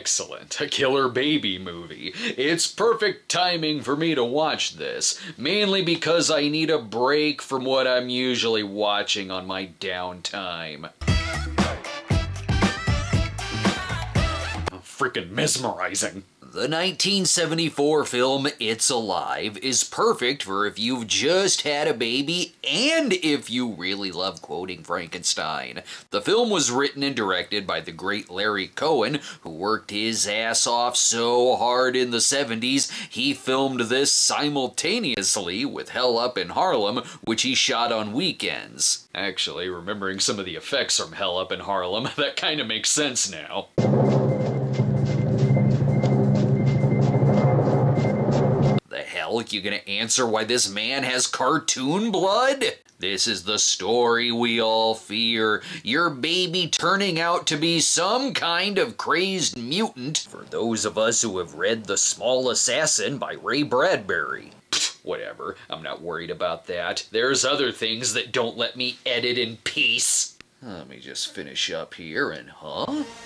Excellent. A killer baby movie. It's perfect timing for me to watch this, mainly because I need a break from what I'm usually watching on my downtime. Freaking mesmerizing. The 1974 film It's Alive is perfect for if you've just had a baby and if you really love quoting Frankenstein. The film was written and directed by the great Larry Cohen, who worked his ass off so hard in the 70s, he filmed this simultaneously with Hell Up in Harlem, which he shot on weekends. Actually, remembering some of the effects from Hell Up in Harlem, that kind of makes sense now. You gonna answer why this man has cartoon blood? This is the story we all fear. Your baby turning out to be some kind of crazed mutant. For those of us who have read The Small Assassin by Ray Bradbury. Whatever, I'm not worried about that. There's other things that don't let me edit in peace. Let me just finish up here and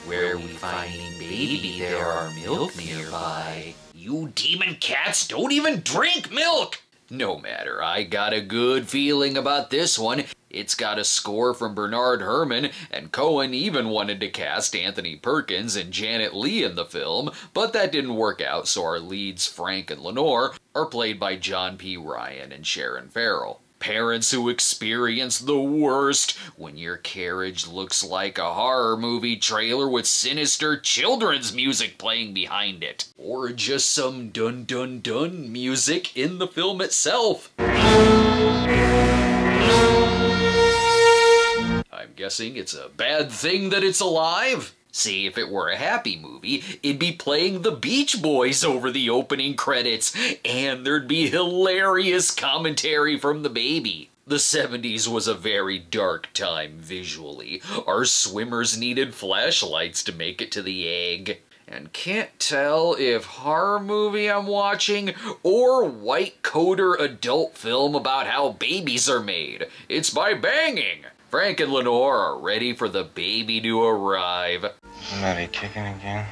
Where are we finding baby? There are milk nearby. You demon cats don't even drink milk! No matter, I got a good feeling about this one. It's got a score from Bernard Herrmann, and Cohen even wanted to cast Anthony Perkins and Janet Leigh in the film, but that didn't work out, so our leads, Frank and Lenore, are played by John P. Ryan and Sharon Farrell. Parents who experience the worst when your carriage looks like a horror movie trailer with sinister children's music playing behind it. Or just some dun dun dun music in the film itself. I'm guessing it's a bad thing that it's alive? See, if it were a happy movie, it'd be playing the Beach Boys over the opening credits, and there'd be hilarious commentary from the baby. The 70s was a very dark time visually. Our swimmers needed flashlights to make it to the egg. And can't tell if horror movie I'm watching or white coater adult film about how babies are made. It's by banging. Frank and Lenore are ready for the baby to arrive. Are you kicking again?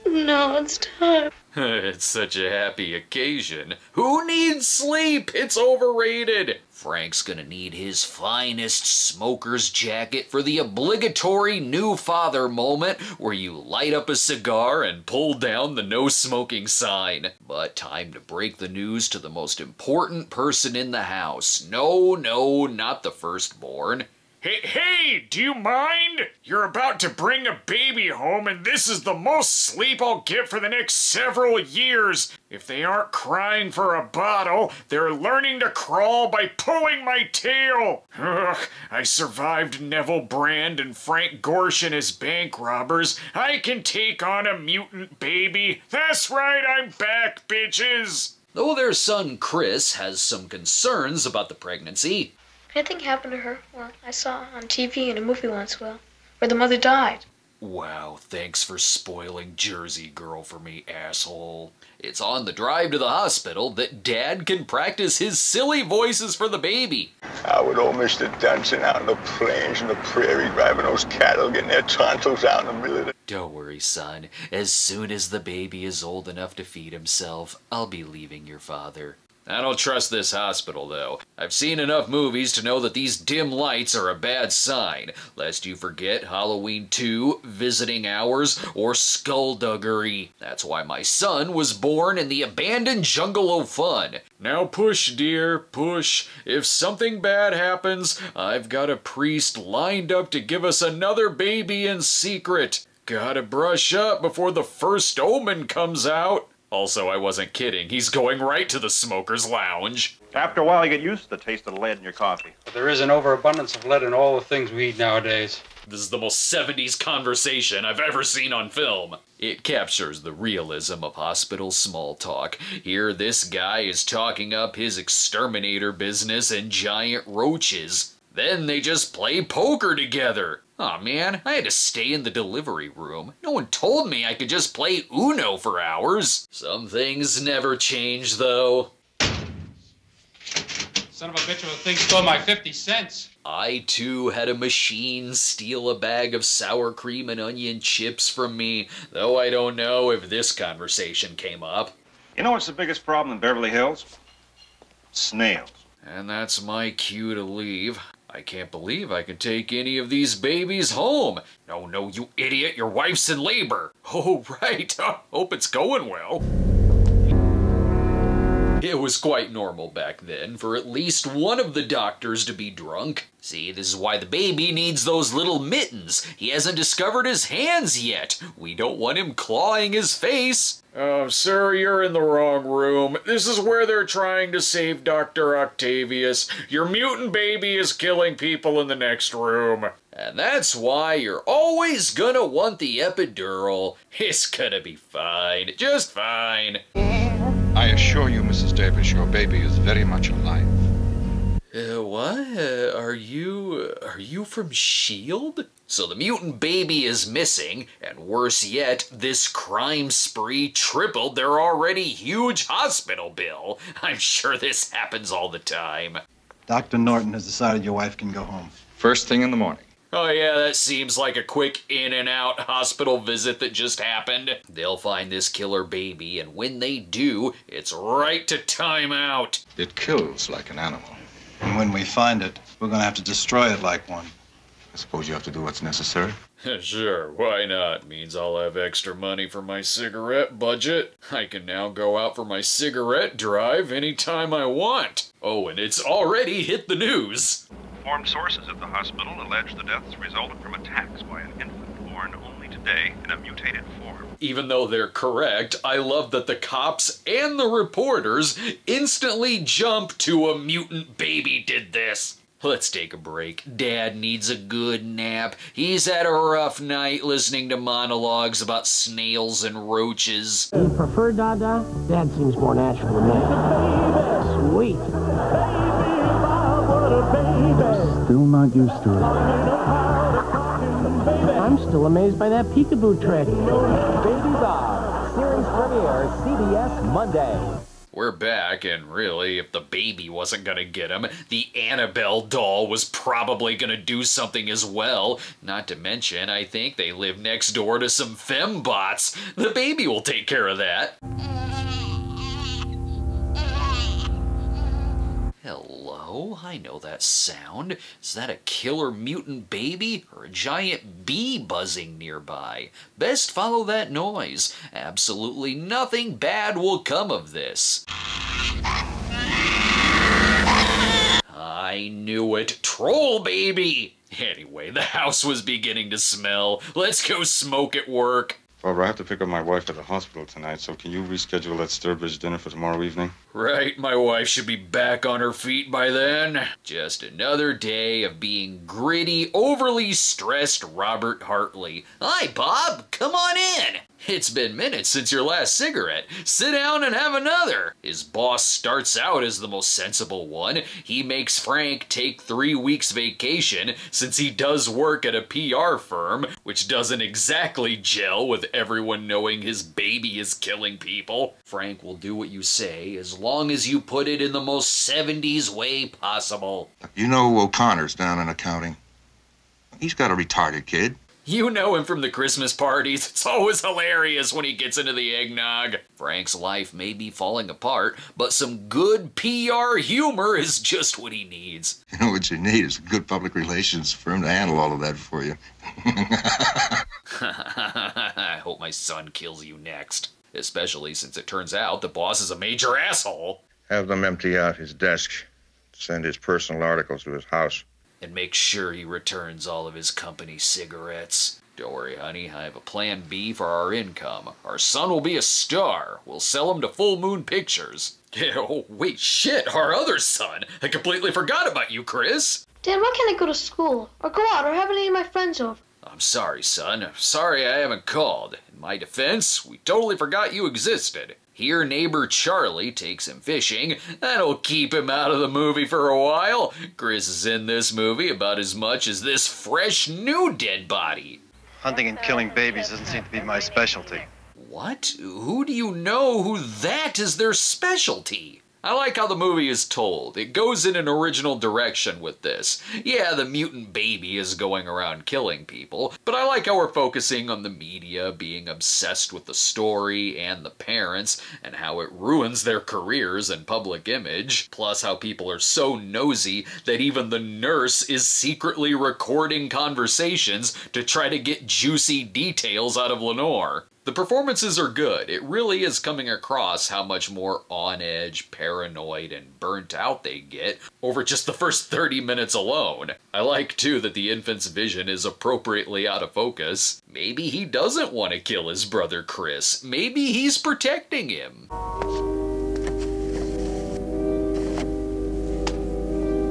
No, it's time. It's such a happy occasion. Who needs sleep? It's overrated. Frank's gonna need his finest smoker's jacket for the obligatory new father moment where you light up a cigar and pull down the no smoking sign. But time to break the news to the most important person in the house. No, not the firstborn. Hey, do you mind? You're about to bring a baby home and this is the most sleep I'll get for the next several years. If they aren't crying for a bottle, they're learning to crawl by pulling my tail. Ugh, I survived Neville Brand and Frank Gorshin as bank robbers. I can take on a mutant baby. That's right, I'm back, bitches. Though their son Chris has some concerns about the pregnancy. Anything happened to her? Well, I saw on TV in a movie once, where the mother died. Wow, thanks for spoiling Jersey Girl for me, asshole. It's on the drive to the hospital that Dad can practice his silly voices for the baby. I would old Mr. dancing out in the plains and the prairie, driving those cattle, getting their tonsils out in the middle of the... Don't worry, son. As soon as the baby is old enough to feed himself, I'll be leaving your father. I don't trust this hospital, though. I've seen enough movies to know that these dim lights are a bad sign, lest you forget Halloween 2, Visiting Hours, or Skullduggery. That's why my son was born in the abandoned jungle of fun. Now push, dear, push. If something bad happens, I've got a priest lined up to give us another baby in secret. Gotta brush up before the first omen comes out. Also, I wasn't kidding. He's going right to the smoker's lounge. After a while, you get used to the taste of the lead in your coffee. There is an overabundance of lead in all the things we eat nowadays. This is the most 70s conversation I've ever seen on film. It captures the realism of hospital small talk. Here, this guy is talking up his exterminator business and giant roaches. Then they just play poker together. Aw, man, I had to stay in the delivery room. No one told me I could just play Uno for hours. Some things never change, though. Son of a bitch of a thing stole my 50 cents. I too had a machine steal a bag of sour cream and onion chips from me, though I don't know if this conversation came up. You know what's the biggest problem in Beverly Hills? Snails. And that's my cue to leave. I can't believe I can take any of these babies home. No, you idiot, your wife's in labor. Oh, right. Hope it's going well. It was quite normal back then for at least one of the doctors to be drunk. See, this is why the baby needs those little mittens. He hasn't discovered his hands yet. We don't want him clawing his face. Sir, you're in the wrong room. This is where they're trying to save Dr. Octavius. Your mutant baby is killing people in the next room. And that's why you're always gonna want the epidural. It's gonna be fine, just fine. I assure you, Mrs. Davis, your baby is very much alive. What? Are you from S.H.I.E.L.D.? So the mutant baby is missing, and worse yet, this crime spree tripled their already huge hospital bill. I'm sure this happens all the time. Dr. Norton has decided your wife can go home. First thing in the morning. Oh yeah, that seems like a quick in and out hospital visit that just happened. They'll find this killer baby, and when they do, it's right to time out. It kills like an animal. And when we find it, we're gonna have to destroy it like one. I suppose you have to do what's necessary. Sure, why not? Means I'll have extra money for my cigarette budget. I can now go out for my cigarette drive anytime I want. Oh, and it's already hit the news. Informed sources at the hospital allege the deaths resulted from attacks by an infant born only today in a mutated form. Even though they're correct, I love that the cops and the reporters instantly jump to a mutant baby did this. Let's take a break. Dad needs a good nap. He's had a rough night listening to monologues about snails and roaches. You prefer Dada? Dad seems more natural to me. Sweet. Still not used to it. I'm still amazed by that peekaboo trick. Baby Bob, series premiere, CBS Monday. We're back, and really, if the baby wasn't gonna get him, the Annabelle doll was probably gonna do something as well. Not to mention, I think they live next door to some fembots. The baby will take care of that. Hello? I know that sound. Is that a killer mutant baby or a giant bee buzzing nearby? Best follow that noise. Absolutely nothing bad will come of this. I knew it. Troll baby! Anyway, the house was beginning to smell. Let's go smoke at work. Barbara, I have to pick up my wife at the hospital tonight, so can you reschedule that Sturbridge dinner for tomorrow evening? Right, my wife should be back on her feet by then. Just another day of being gritty, overly stressed Robert Hartley. Hi, Bob. Come on in. It's been minutes since your last cigarette. Sit down and have another. His boss starts out as the most sensible one. He makes Frank take 3 weeks vacation since he does work at a PR firm, which doesn't exactly gel with everyone knowing his baby is killing people. Frank will do what you say as long as you put it in the most 70s way possible. You know O'Connor's down in accounting. He's got a retarded kid. You know him from the Christmas parties. It's always hilarious when he gets into the eggnog. Frank's life may be falling apart, but some good PR humor is just what he needs. You know what you need is a good public relations firm to handle all of that for you. I hope my son kills you next. Especially since it turns out the boss is a major asshole. Have them empty out his desk. Send his personal articles to his house. And make sure he returns all of his company cigarettes. Don't worry, honey, I have a plan B for our income. Our son will be a star. We'll sell him to Full Moon Pictures. Oh, wait, shit, our other son. I completely forgot about you, Chris. Dad, why can't I go to school? Or go out, or have any of my friends over? I'm sorry, son. I'm sorry I haven't called. In my defense, we totally forgot you existed. Here, neighbor Charlie takes him fishing. That'll keep him out of the movie for a while. Chris is in this movie about as much as this fresh new dead body. Hunting and killing babies doesn't seem to be my specialty. What? Who do you know who that is their specialty? I like how the movie is told. It goes in an original direction with this. Yeah, the mutant baby is going around killing people, but I like how we're focusing on the media being obsessed with the story and the parents, and how it ruins their careers and public image, plus how people are so nosy that even the nurse is secretly recording conversations to try to get juicy details out of Lenore. The performances are good. It really is coming across how much more on edge, paranoid, and burnt out they get over just the first 30 minutes alone. I like too that the infant's vision is appropriately out of focus. Maybe he doesn't want to kill his brother Chris. Maybe he's protecting him.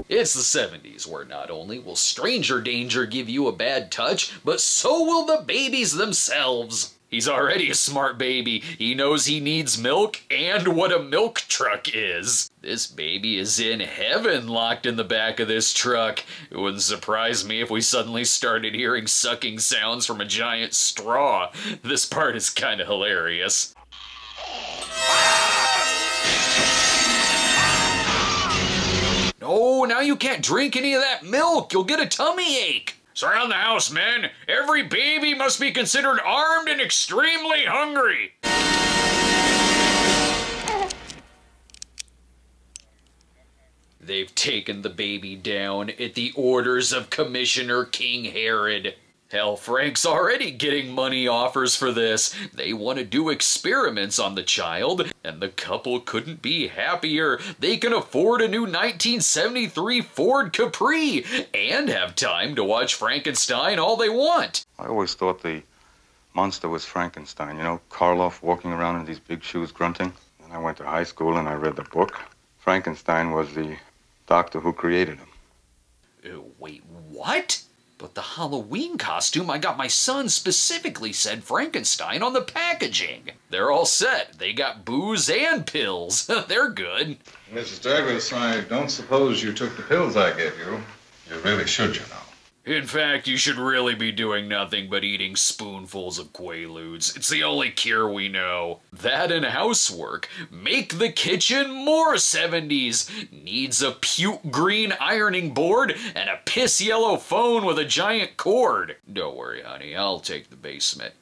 It's the 70s, where not only will stranger danger give you a bad touch, but so will the babies themselves. He's already a smart baby. He knows he needs milk and what a milk truck is. This baby is in heaven locked in the back of this truck. It wouldn't surprise me if we suddenly started hearing sucking sounds from a giant straw. This part is kind of hilarious. No, now you can't drink any of that milk. You'll get a tummy ache. Surround the house, men. Every baby must be considered armed and extremely hungry. They've taken the baby down at the orders of Commissioner King Herod. Hell, Frank's already getting money offers for this. They want to do experiments on the child, and the couple couldn't be happier. They can afford a new 1973 Ford Capri and have time to watch Frankenstein all they want. I always thought the monster was Frankenstein. You know, Karloff walking around in these big shoes grunting. And I went to high school and I read the book. Frankenstein was the doctor who created him. Wait, what? But the Halloween costume I got my son specifically said Frankenstein on the packaging. They're all set. They got booze and pills. They're good. Mrs. Douglas, I don't suppose you took the pills I gave you. You really should, you know. In fact, you should really be doing nothing but eating spoonfuls of Quaaludes. It's the only cure we know. That and housework. Make the kitchen more 70s. Needs a puke green ironing board and a piss yellow phone with a giant cord. Don't worry, honey. I'll take the basement.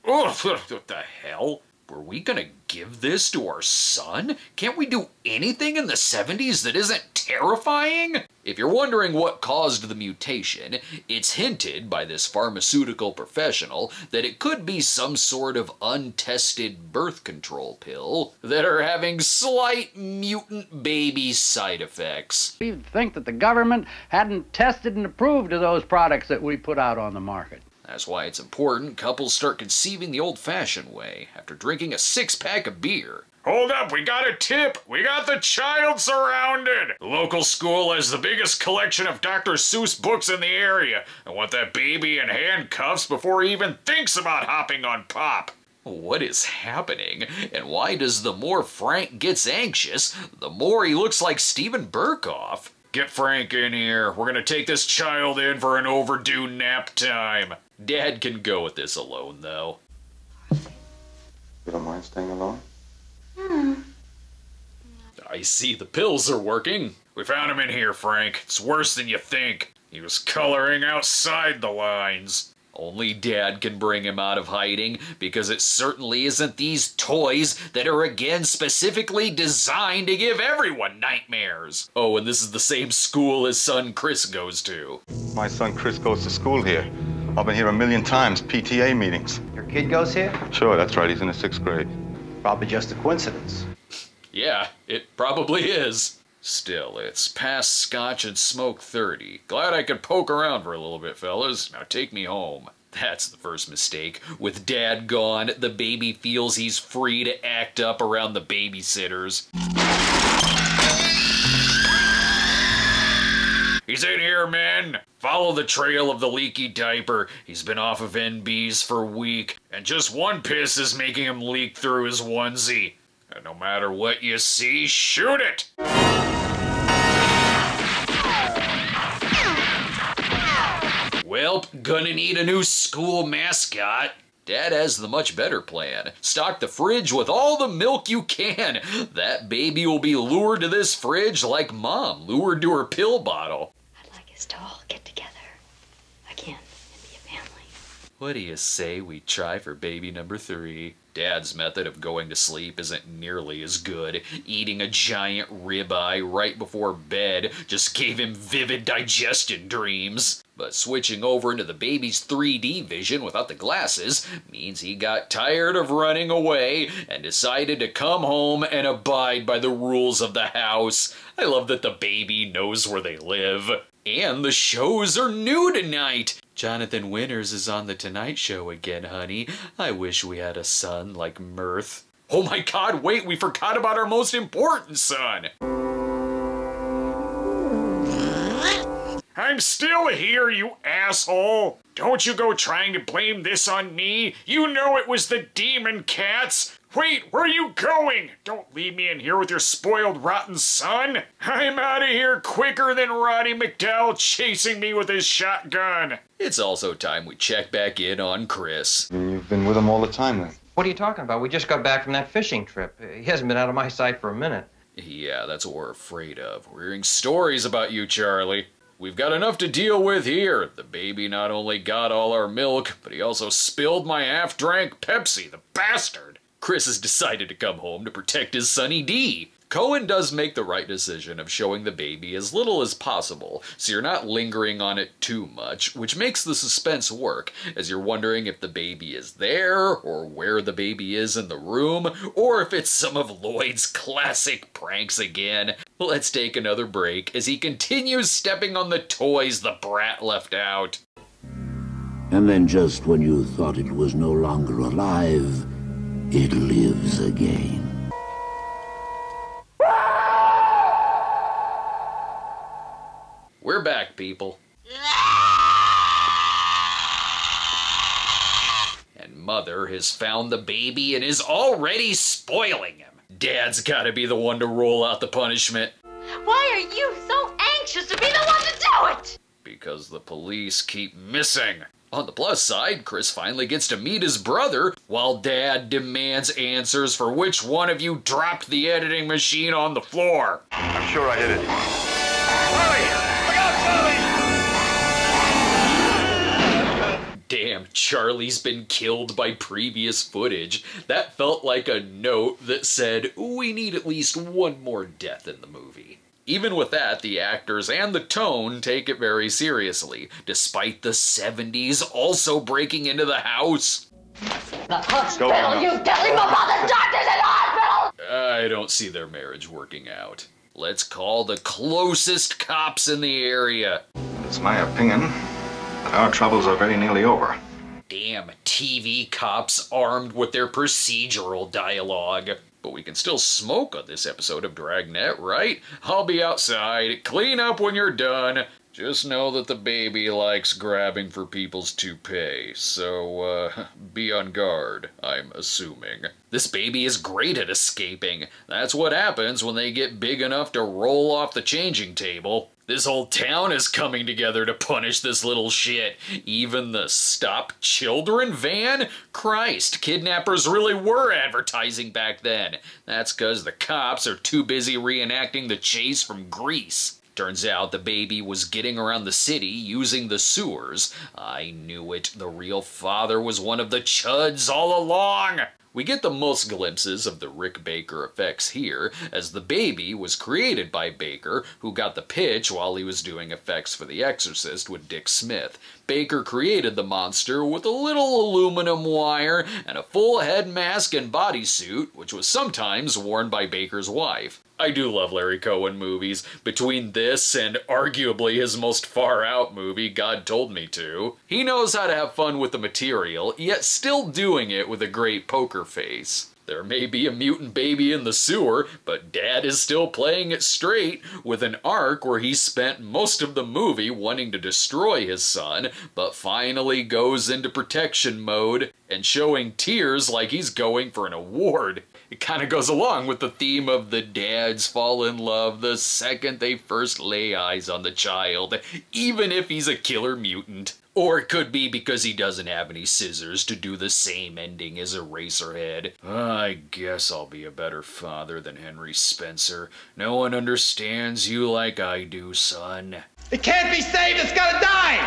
Oh, what the hell? Were we gonna give this to our son? Can't we do anything in the 70s that isn't terrifying? If you're wondering what caused the mutation, it's hinted by this pharmaceutical professional that it could be some sort of untested birth control pill that are having slight mutant baby side effects. You'd think that the government hadn't tested and approved of those products that we put out on the market. That's why it's important couples start conceiving the old-fashioned way after drinking a 6-pack of beer. Hold up, we got a tip. We got the child surrounded. The local school has the biggest collection of Dr. Seuss books in the area. I want that baby in handcuffs before he even thinks about hopping on Pop. What is happening? And why does the more Frank gets anxious, the more he looks like Steven Berkoff? Get Frank in here. We're gonna take this child in for an overdue nap time. Dad can go with this alone, though. You don't mind staying alone? I see the pills are working. We found him in here, Frank. It's worse than you think. He was coloring outside the lines. Only Dad can bring him out of hiding, because it certainly isn't these toys that are again specifically designed to give everyone nightmares. Oh, and this is the same school his son Chris goes to. My son Chris goes to school here. I've been here a million times, PTA meetings. Your kid goes here? Sure, that's right. He's in the 6th grade. Probably just a coincidence. Yeah, it probably is. Still, it's past Scotch and Smoke 30. Glad I could poke around for a little bit, fellas. Now take me home. That's the first mistake. With Dad gone, the baby feels he's free to act up around the babysitters. He's in here, men. Follow the trail of the leaky diaper. He's been off of NBs for a week, and just one piss is making him leak through his onesie. And no matter what you see, shoot it! Well, gonna need a new school mascot. Dad has the much better plan. Stock the fridge with all the milk you can. That baby will be lured to this fridge like Mom lured to her pill bottle. I'd like us to all get together again and be a family. What do you say we try for baby number 3? Dad's method of going to sleep isn't nearly as good. Eating a giant ribeye right before bed just gave him vivid digestion dreams. But switching over into the baby's 3D vision without the glasses means he got tired of running away and decided to come home and abide by the rules of the house. I love that the baby knows where they live. And the shows are new tonight. Jonathan Winters is on The Tonight Show again, honey. I wish we had a son like Mirth. Oh my God, wait, we forgot about our most important son. I'm still here, you asshole! Don't you go trying to blame this on me. You know it was the demon cats. Wait, where are you going? Don't leave me in here with your spoiled, rotten son. I'm out of here quicker than Roddy McDowell chasing me with his shotgun. It's also time we check back in on Chris. You've been with him all the time then? What are you talking about? We just got back from that fishing trip. He hasn't been out of my sight for a minute. Yeah, that's what we're afraid of. We're hearing stories about you, Charlie. We've got enough to deal with here. The baby not only got all our milk, but he also spilled my half-drank Pepsi, the bastard. Chris has decided to come home to protect his Sonny D. Cohen does make the right decision of showing the baby as little as possible, so you're not lingering on it too much, which makes the suspense work, as you're wondering if the baby is there, or where the baby is in the room, or if it's some of Lloyd's classic pranks again. Let's take another break as he continues stepping on the toys the brat left out. And then just when you thought it was no longer alive, it lives again. We're back, people. And Mother has found the baby and is already spoiling him. Dad's gotta be the one to roll out the punishment. Why are you so anxious to be the one to do it? Because the police keep missing. On the plus side, Chris finally gets to meet his brother, while Dad demands answers for which one of you dropped the editing machine on the floor. I'm sure I did it. Damn, Charlie's been killed by previous footage. That felt like a note that said, we need at least one more death in the movie. Even with that, the actors and the tone take it very seriously, despite the 70s also breaking into the house. The hospital, you telling my mother's doctors in the hospital! I don't see their marriage working out. Let's call the closest cops in the area. It's my opinion that our troubles are very nearly over. Damn TV cops armed with their procedural dialogue. But we can still smoke on this episode of Dragnet, right? I'll be outside. Clean up when you're done. Just know that the baby likes grabbing for people's toupee, so, be on guard, I'm assuming. This baby is great at escaping. That's what happens when they get big enough to roll off the changing table. This whole town is coming together to punish this little shit. Even the Stop Children van? Christ, kidnappers really were advertising back then. That's 'cause the cops are too busy reenacting the chase from Grease. Turns out the baby was getting around the city using the sewers. I knew it. The real father was one of the chuds all along. We get the most glimpses of the Rick Baker effects here, as the baby was created by Baker, who got the pitch while he was doing effects for The Exorcist with Dick Smith. Baker created the monster with a little aluminum wire and a full head mask and bodysuit, which was sometimes worn by Baker's wife. I do love Larry Cohen movies. Between this and arguably his most far-out movie, God Told Me To, he knows how to have fun with the material, yet still doing it with a great poker face. There may be a mutant baby in the sewer, but Dad is still playing it straight, with an arc where he spent most of the movie wanting to destroy his son, but finally goes into protection mode and showing tears like he's going for an award. It kind of goes along with the theme of the dads fall in love the second they first lay eyes on the child, even if he's a killer mutant. Or it could be because he doesn't have any scissors to do the same ending as Eraserhead. I guess I'll be a better father than Henry Spencer. No one understands you like I do, son. It can't be saved, it's gotta die!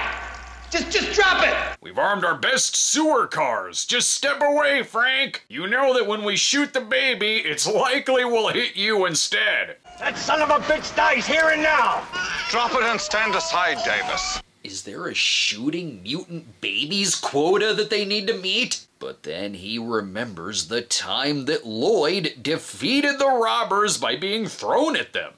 Just drop it! We've armed our best sewer cars. Just step away, Frank. You know that when we shoot the baby, it's likely we'll hit you instead. That son of a bitch dies here and now! Drop it and stand aside, Davis. Is there a shooting mutant babies quota that they need to meet? But then he remembers the time that Lloyd defeated the robbers by being thrown at them.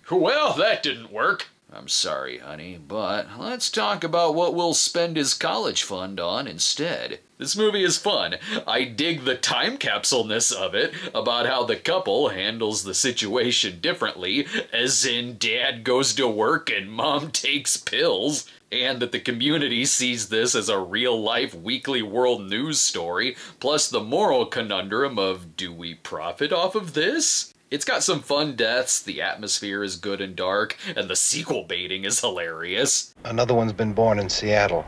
Well, that didn't work. I'm sorry, honey, but let's talk about what we'll spend his college fund on instead. This movie is fun. I dig the time capsule-ness of it, about how the couple handles the situation differently, as in dad goes to work and mom takes pills, and that the community sees this as a real-life weekly world news story, plus the moral conundrum of, do we profit off of this? It's got some fun deaths, the atmosphere is good and dark, and the sequel baiting is hilarious. Another one's been born in Seattle.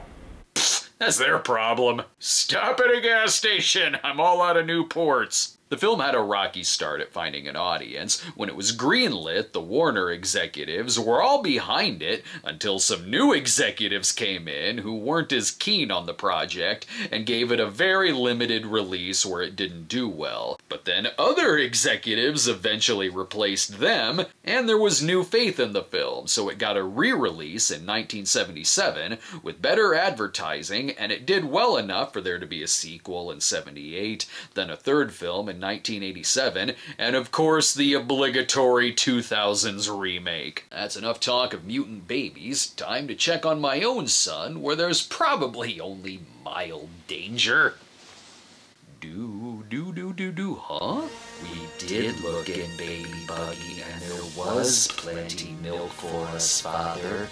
That's their problem. Stop at a gas station. I'm all out of Newports. The film had a rocky start at finding an audience. When it was greenlit, the Warner executives were all behind it until some new executives came in who weren't as keen on the project and gave it a very limited release where it didn't do well. But then other executives eventually replaced them, and there was new faith in the film, so it got a re-release in 1977 with better advertising, and it did well enough for there to be a sequel in '78, then a third film in 1987, and of course the obligatory 2000s remake. That's enough talk of mutant babies. Time to check on my own son, where there's probably only mild danger. Huh? We did look in Baby Buggy, and there was plenty milk for us, Father.